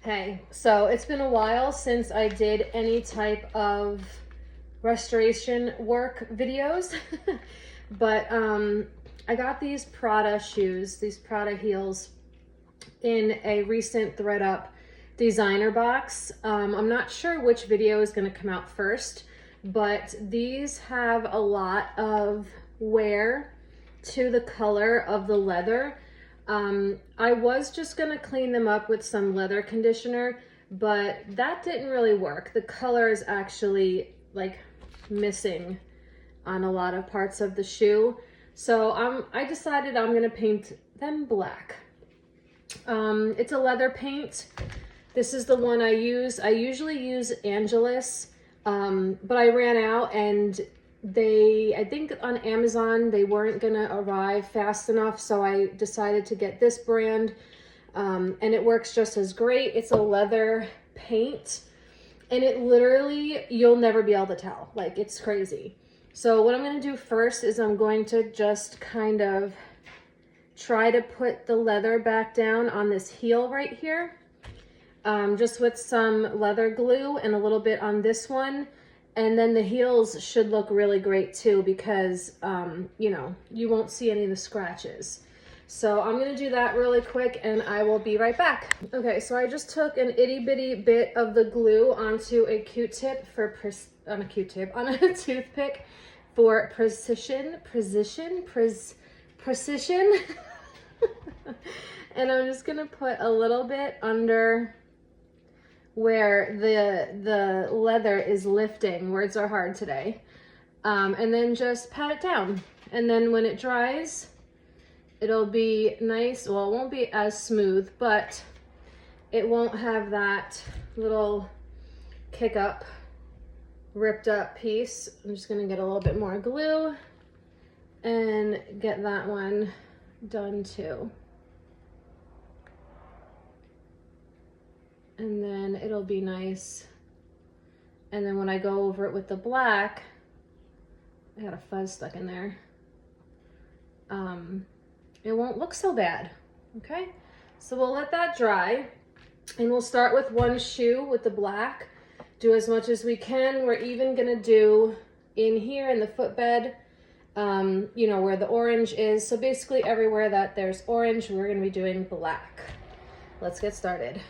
Hey, so it's been a while since I did any type of restoration work videos, but I got these Prada shoes, these Prada heels in a recent ThredUP designer box. I'm not sure which video is going to come out first, but these have a lot of wear to the color of the leather. I was just gonna clean them up with some leather conditioner, but that didn't really work. The color is actually like missing on a lot of parts of the shoe. So I decided I'm gonna paint them black. It's a leather paint. This is the one I use. I usually use Angelus, but I ran out and I think on Amazon, they weren't gonna arrive fast enough, so I decided to get this brand, and it works just as great. It's a leather paint, and it literally, you'll never be able to tell. Like, it's crazy. So what I'm gonna do first is I'm going to just kind of try to put the leather back down on this heel right here, just with some leather glue and a little bit on this one. And then the heels should look really great too, because, you know, you won't see any of the scratches. So I'm gonna do that really quick and I will be right back. Okay, so I just took an itty bitty bit of the glue onto a Q-tip for, on a toothpick for precision. And I'm just gonna put a little bit under where the leather is lifting. Words are hard today. And then just pat it down. And then when it dries, it'll be nice. Well, it won't be as smooth, but it won't have that little kick up, ripped up piece. I'm just gonna get a little bit more glue and get that one done too. And then it'll be nice. And then when I go over it with the black, I got a fuzz stuck in there. It won't look so bad, okay? So we'll let that dry, and we'll start with one shoe with the black. Do as much as we can. We're even gonna do in here in the footbed, you know, where the orange is. So basically everywhere that there's orange, we're gonna be doing black. Let's get started.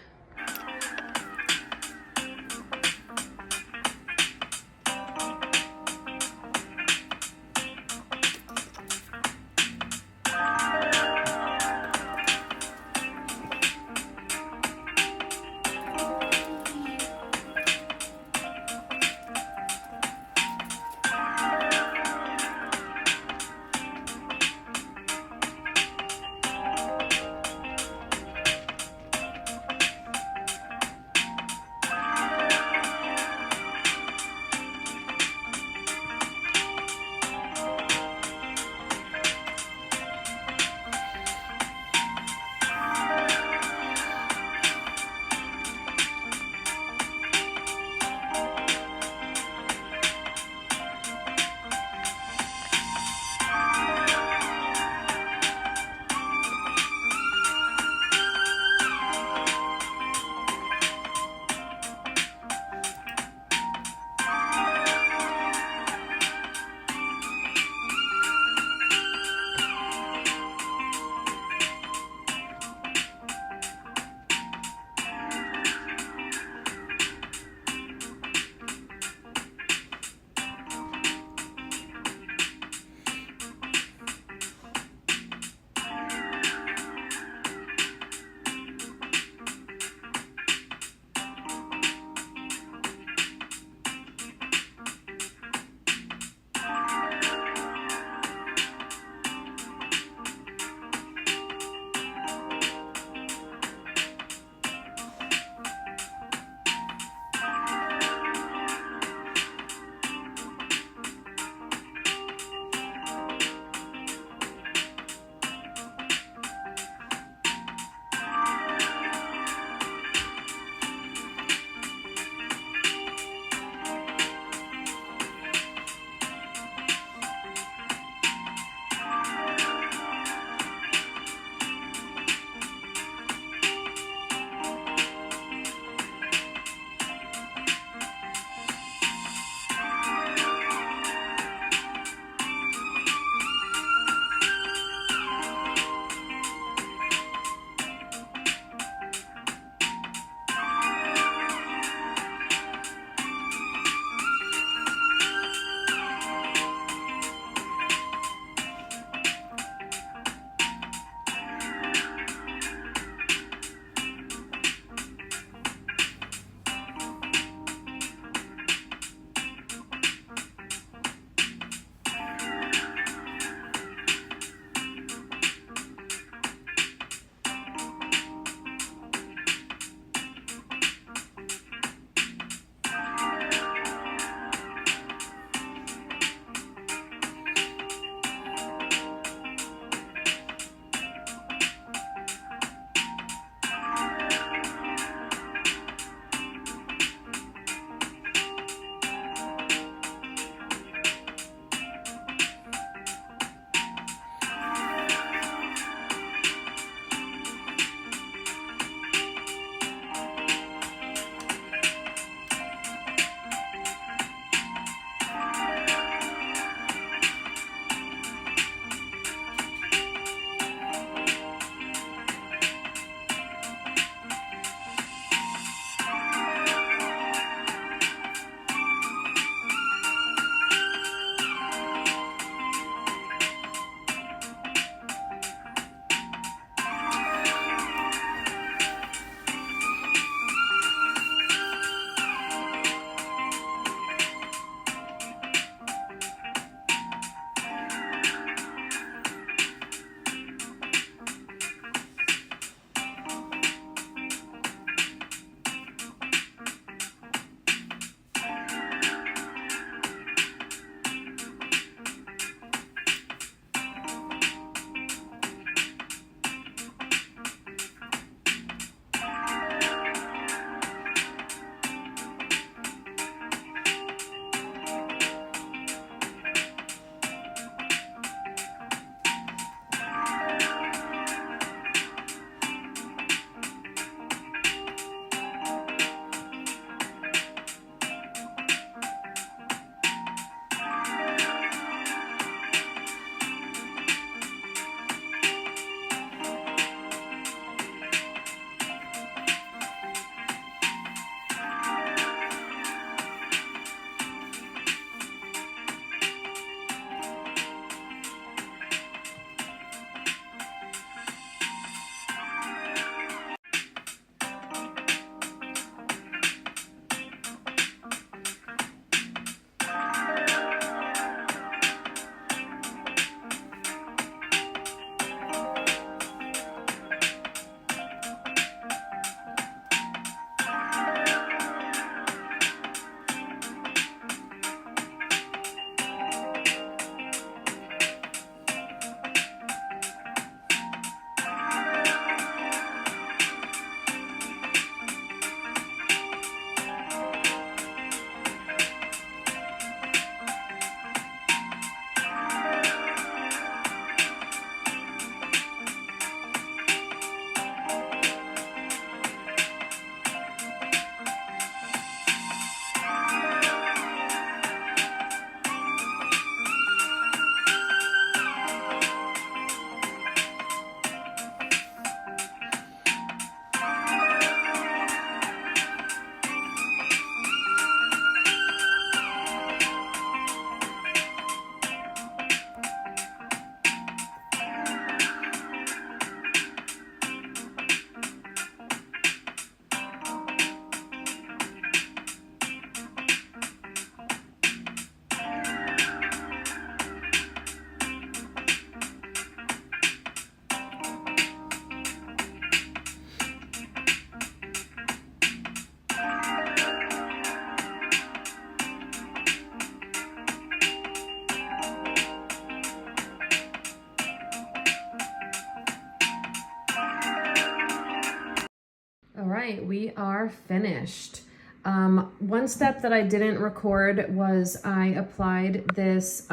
right, we are finished. One step that I didn't record was I applied this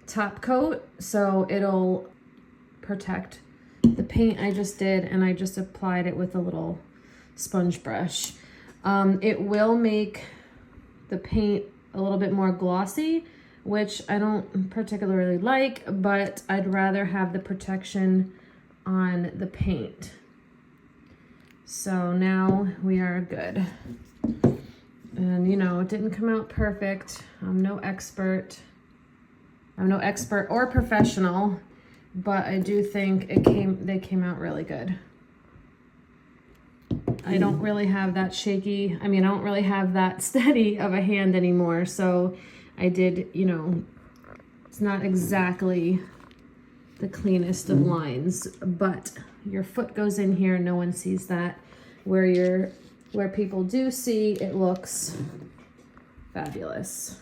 top coat, so it'll protect the paint I just did, and I just applied it with a little sponge brush. It will make the paint a little bit more glossy, which I don't particularly like, but I'd rather have the protection on the paint. So now we are good. And you know, it didn't come out perfect. I'm no expert. I'm no expert or professional, but I do think they came out really good. I don't really have that shaky, I don't really have that steady of a hand anymore. So I did, you know, it's not exactly the cleanest of lines, but your foot goes in here, no one sees that. Where people do see, it looks fabulous.